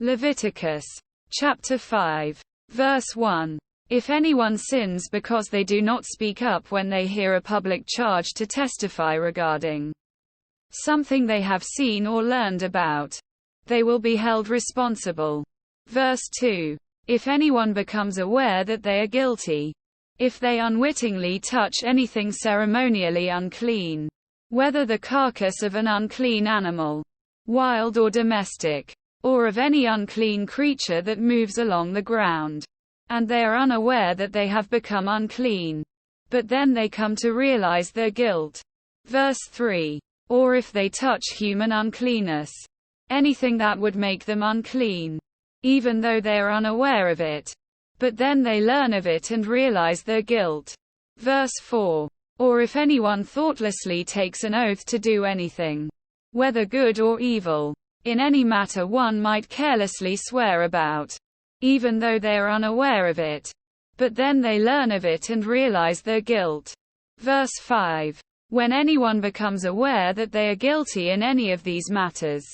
Leviticus chapter 5, verse 1. If anyone sins because they do not speak up when they hear a public charge to testify regarding something they have seen or learned about, they will be held responsible. Verse 2. If anyone becomes aware that they are guilty, if they unwittingly touch anything ceremonially unclean, whether the carcass of an unclean animal, wild or domestic, or of any unclean creature that moves along the ground, and they are unaware that they have become unclean, but then they come to realize their guilt. Verse 3. Or if they touch human uncleanness, anything that would make them unclean, even though they are unaware of it, but then they learn of it and realize their guilt. Verse 4. Or if anyone thoughtlessly takes an oath to do anything, whether good or evil, in any matter one might carelessly swear about, even though they are unaware of it, but then they learn of it and realize their guilt. Verse 5. When anyone becomes aware that they are guilty in any of these matters,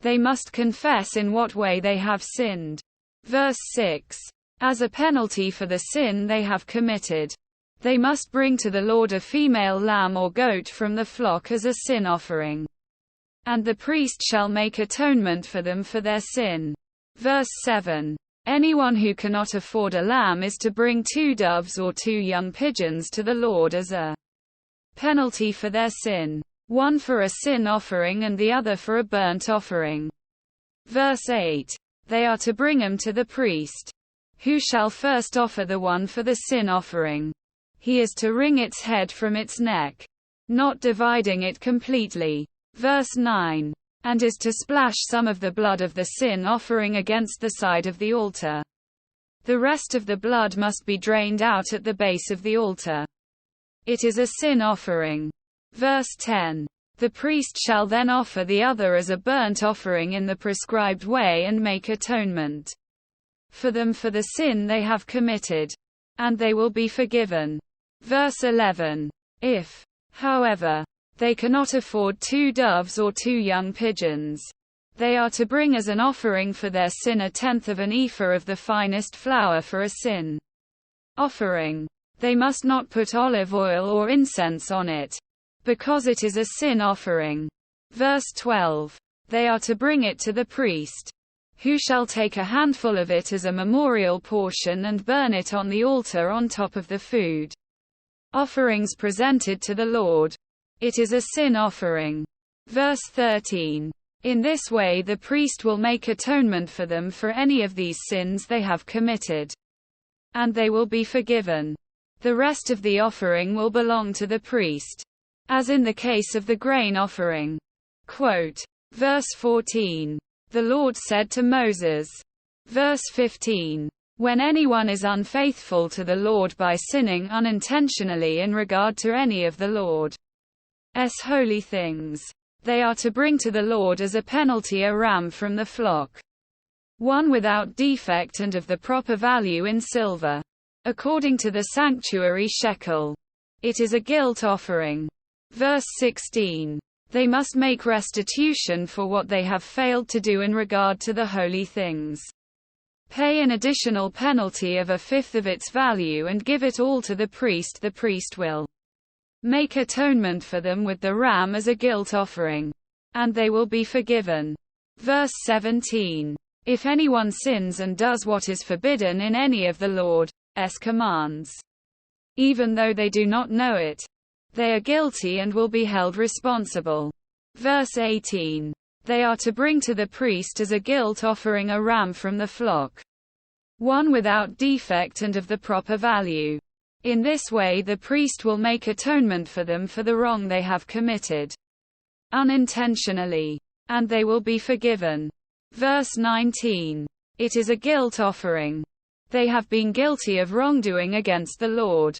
they must confess in what way they have sinned. Verse 6. As a penalty for the sin they have committed, they must bring to the Lord a female lamb or goat from the flock as a sin offering, and the priest shall make atonement for them for their sin. Verse 7. Anyone who cannot afford a lamb is to bring 2 doves or 2 young pigeons to the Lord as a penalty for their sin, one for a sin offering and the other for a burnt offering. Verse 8. They are to bring them to the priest, who shall first offer the one for the sin offering. He is to wring its head from its neck, not dividing it completely. Verse 9. And is to splash some of the blood of the sin offering against the side of the altar. The rest of the blood must be drained out at the base of the altar. It is a sin offering. Verse 10. The priest shall then offer the other as a burnt offering in the prescribed way and make atonement for them for the sin they have committed, and they will be forgiven. Verse 11. If, however, they cannot afford 2 doves or 2 young pigeons, they are to bring as an offering for their sin 1/10 of an ephah of the finest flour for a sin offering. They must not put olive oil or incense on it, because it is a sin offering. Verse 12. They are to bring it to the priest, who shall take a handful of it as a memorial portion and burn it on the altar on top of the food offerings presented to the Lord. It is a sin offering. Verse 13. In this way the priest will make atonement for them for any of these sins they have committed, and they will be forgiven. The rest of the offering will belong to the priest, as in the case of the grain offering. Quote, verse 14. The Lord said to Moses. Verse 15. When anyone is unfaithful to the Lord by sinning unintentionally in regard to any of the Lord's holy things, they are to bring to the Lord as a penalty a ram from the flock, one without defect and of the proper value in silver, according to the sanctuary shekel. It is a guilt offering. Verse 16. They must make restitution for what they have failed to do in regard to the holy things. Pay an additional penalty of 1/5 of its value and give it all to the priest. The priest will make atonement for them with the ram as a guilt offering, and they will be forgiven. Verse 17. If anyone sins and does what is forbidden in any of the Lord's commands, even though they do not know it, they are guilty and will be held responsible. Verse 18. They are to bring to the priest as a guilt offering a ram from the flock, one without defect and of the proper value. In this way the priest will make atonement for them for the wrong they have committed unintentionally, and they will be forgiven. Verse 19. It is a guilt offering. They have been guilty of wrongdoing against the Lord.